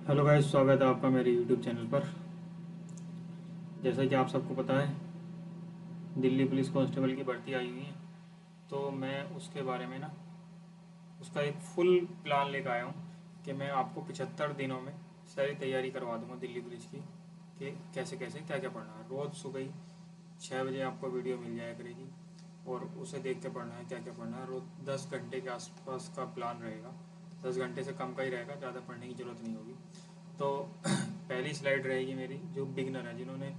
Hello guys, स्वागत है आपका मेरे यूट्यूब चैनल पर। जैसा कि आप सबको पता है, दिल्ली पुलिस कांस्टेबल की भर्ती आई हुई है। तो मैं उसके बारे में ना उसका एक फुल प्लान लेकर आया हूँ कि मैं आपको 75 दिनों में सारी तैयारी करवा दूँगा दिल्ली पुलिस की, कि कैसे कैसे क्या क्या पढ़ना है। रोज़ सुबह ही 6 बजे आपको वीडियो मिल जाया करेगी और उसे देख के पढ़ना है क्या क्या पढ़ना है। रोज़ 10 घंटे के आसपास का प्लान रहेगा। 10 घंटे से कम का ही रहेगा, ज़्यादा पढ़ने की ज़रूरत नहीं होगी। तो पहली स्लाइड रहेगी मेरी, जो बिगनर है, जिन्होंने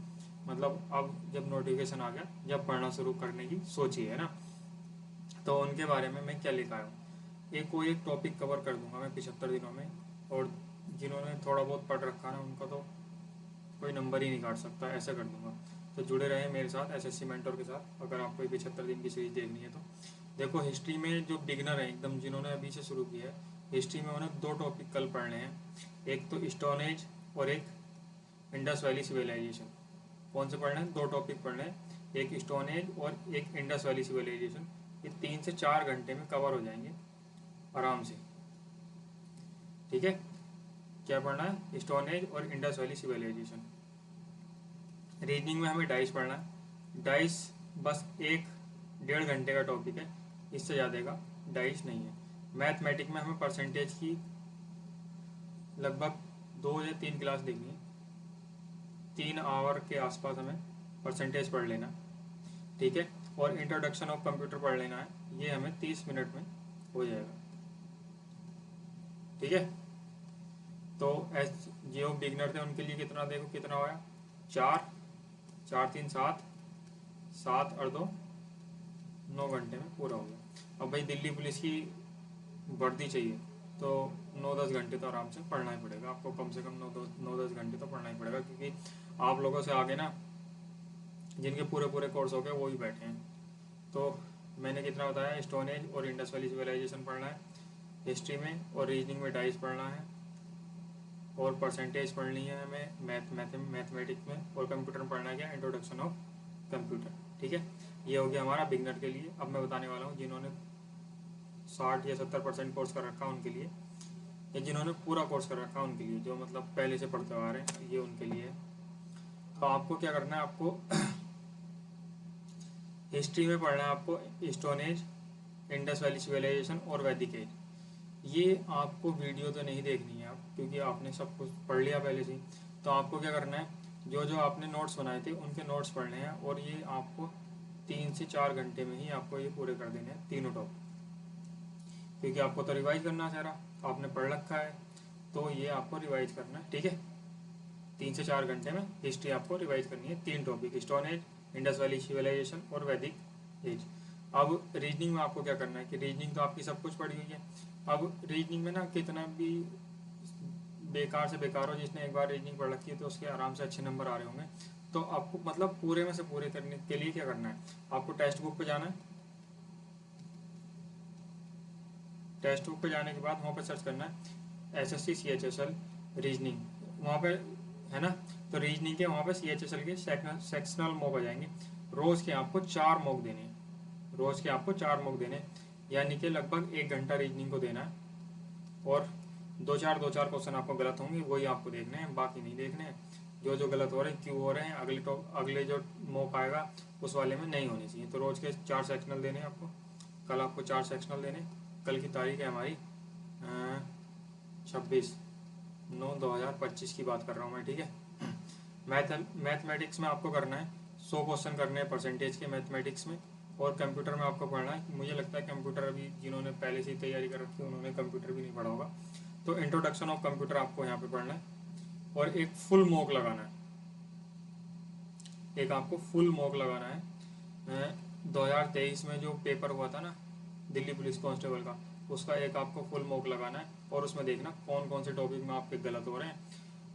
मतलब अब जब नोटिफिकेशन आ गया, जब पढ़ना शुरू करने की सोची है ना, तो उनके बारे में मैं क्या लिखा हूँ। एक टॉपिक कवर कर दूंगा मैं 75 दिनों में। और जिन्होंने थोड़ा बहुत पढ़ रखा ना, उनका तो कोई नंबर ही नहीं काट सकता, ऐसा कर दूंगा। तो जुड़े रहे मेरे साथ एसएससी मेंटोर के साथ, अगर आपको 75 दिन की सीरीज देखनी है तो। देखो, हिस्ट्री में जो बिगनर है एकदम, जिन्होंने अभी से शुरू किया है हिस्ट्री में, उन्हें दो टॉपिक कल पढ़ने हैं। एक तो स्टोन एज और एक इंडस वैली सिविलाइजेशन। कौन से पढ़ने हैं? दो टॉपिक पढ़ने हैं, एक स्टोन एज और एक इंडस वैली सिविलाइजेशन। ये 3 से 4 घंटे में कवर हो जाएंगे आराम से। ठीक है, क्या पढ़ना है? स्टोन एज और इंडस वैली सिविलाइजेशन। रीजनिंग में हमें डाइस पढ़ना है। डाइस बस 1 डेढ़ घंटे का टॉपिक है, इससे ज़्यादा का डाइस नहीं है। मैथमेटिक में हमें परसेंटेज की लगभग 2 या 3 क्लास देखनी है। 3 आवर के आसपास हमें परसेंटेज पढ़ लेना। ठीक है, और इंट्रोडक्शन ऑफ कंप्यूटर पढ़ लेना है, ये हमें 30 मिनट में हो जाएगा। ठीक है, तो एस जो बिगनर थे उनके लिए कितना, देखो कितना हुआ। 4 4 3 7, 7 और 2 9 घंटे में पूरा हो गया। अब भाई दिल्ली पुलिस की वर्दी चाहिए, तो 9-10 घंटे तो आराम से पढ़ना ही पड़ेगा आपको। कम से कम 9-10 घंटे तो पढ़ना ही पड़ेगा, क्योंकि आप लोगों से आगे ना जिनके पूरे पूरे कोर्स हो गए वो ही बैठे हैं। तो मैंने कितना बताया, स्टोन एज और इंडस वैली सिविलाइजेशन पढ़ना है हिस्ट्री में, और रीजनिंग में डाइस पढ़ना है, और परसेंटेज पढ़नी है हमें मैथमेटिक्स में, और कंप्यूटर में पढ़ना है क्या, इंट्रोडक्शन ऑफ कंप्यूटर। ठीक है, ये हो गया हमारा बिगनर के लिए। अब मैं बताने वाला हूँ जिन्होंने 60 या 70% कोर्स कर रखा है उनके लिए, या जिन्होंने पूरा कोर्स कर रखा है उनके लिए, जो मतलब पहले से पढ़ते आ रहे हैं, ये उनके लिए है। तो आपको क्या करना है, आपको हिस्ट्री में पढ़ना है आपको stone age, Indus valley civilisation और वैदिक एज। ये आपको वीडियो तो नहीं देखनी है आप, क्योंकि आपने सब कुछ पढ़ लिया पहले से ही। तो आपको क्या करना है, जो जो आपने नोट्स बनाए थे उनके नोट्स पढ़ने हैं, और ये आपको 3 से 4 घंटे में ही आपको ये पूरे कर देने हैं तीनों टॉपिक। क्योंकि आपको तो रिवाइज करना है सारा, आपने पढ़ रखा है, तो ये आपको रिवाइज करना है। ठीक है, 3 से 4 घंटे में हिस्ट्री आपको रिवाइज करनी है, 3 topic, stone age, Indus valley civilisation और वैदिक एज। अब रीजनिंग में आपको क्या करना है, कि रीजनिंग तो आपकी सब कुछ पढ़ी हुई है। अब रीजनिंग में ना कितना भी बेकार से बेकार हो, जिसने एक बार रीजनिंग पढ़ रखी है तो उसके आराम से अच्छे नंबर आ रहे होंगे। तो आपको मतलब पूरे में से पूरे करने के लिए क्या करना है, आपको टेक्स्ट बुक पे जाना है। टेक्स्ट बुक पे जाने के बाद वहाँ पे सर्च करना है एसएससी सीएचएसएल रीजनिंग, वहाँ पे है ना। तो रीजनिंग के वहाँ पे सीएचएसएल के सेक्शनल मॉक आ जाएंगे। रोज़ के आपको 4 मॉक देने हैं, रोज़ के आपको 4 मॉक देने हैं, यानी कि लगभग 1 घंटा रीजनिंग को देना है। और दो चार क्वेश्चन आपको गलत होंगे, वही आपको देखने हैं, बाकी नहीं देखने हैं। जो जो गलत हो रहे हैं, क्यों हो रहे हैं, अगले जो मॉक आएगा उस वाले में नहीं होनी चाहिए। तो रोज़ के 4 सेक्शनल देने हैं आपको। कल आपको 4 सेक्शनल देने। कल की तारीख है हमारी 26/9/2025 की बात कर रहा हूँ मैं। ठीक है, मैथमेटिक्स में आपको करना है 100 क्वेश्चन करने हैं परसेंटेज के मैथमेटिक्स में। और कंप्यूटर में आपको पढ़ना है, मुझे लगता है कंप्यूटर अभी जिन्होंने पहले से ही तैयारी कर रखी है उन्होंने कंप्यूटर भी नहीं पढ़ा होगा। तो इंट्रोडक्शन ऑफ कंप्यूटर आपको यहाँ पे पढ़ना है, और एक फुल मॉक लगाना है। एक आपको फुल मॉक लगाना है। 2023 में जो पेपर हुआ था ना दिल्ली पुलिस कांस्टेबल का, उसका एक आपको फुल मॉक लगाना है, और उसमें देखना कौन कौन से टॉपिक में आपके गलत हो रहे हैं।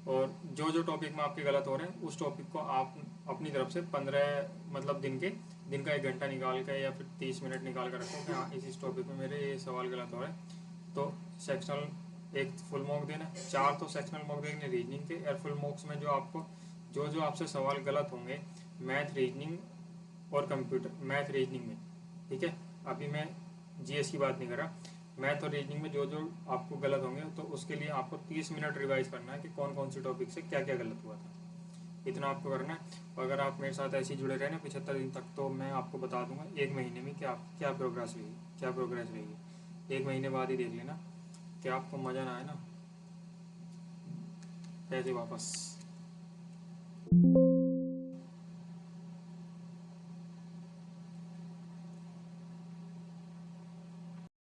और जो जो टॉपिक में आपके गलत हो रहे हैं उस टॉपिक को आप अपनी तरफ से 15 मतलब दिन का 1 घंटा निकाल के या फिर 30 मिनट निकाल कर रखो कि हाँ इस टॉपिक में मेरे ये सवाल गलत हो रहे हैं। तो सेक्शनल एक फुल मॉक देना, 4 तो सेक्शनल मॉक देखने रीजनिंग के। और फुल मॉक्स में जो आपको जो जो आपसे सवाल गलत होंगे मैथ रीजनिंग और कंप्यूटर, मैथ रीजनिंग में। ठीक है, अभी मैं जीएस की बात नहीं कर रहा, मैथ और रीजनिंग में जो जो आपको गलत होंगे तो उसके लिए आपको 30 मिनट रिवाइज करना है कि कौन कौन सी टॉपिक से क्या क्या गलत हुआ था। इतना आपको करना है। और अगर आप मेरे साथ ऐसे ही जुड़े रहे ना 75 दिन तक, तो मैं आपको बता दूंगा 1 महीने में कि आप क्या प्रोग्रेस रही, क्या प्रोग्रेस रही। 1 महीने बाद ही देख लेना कि आपको मज़ा ना आए ना, पैसे वापस।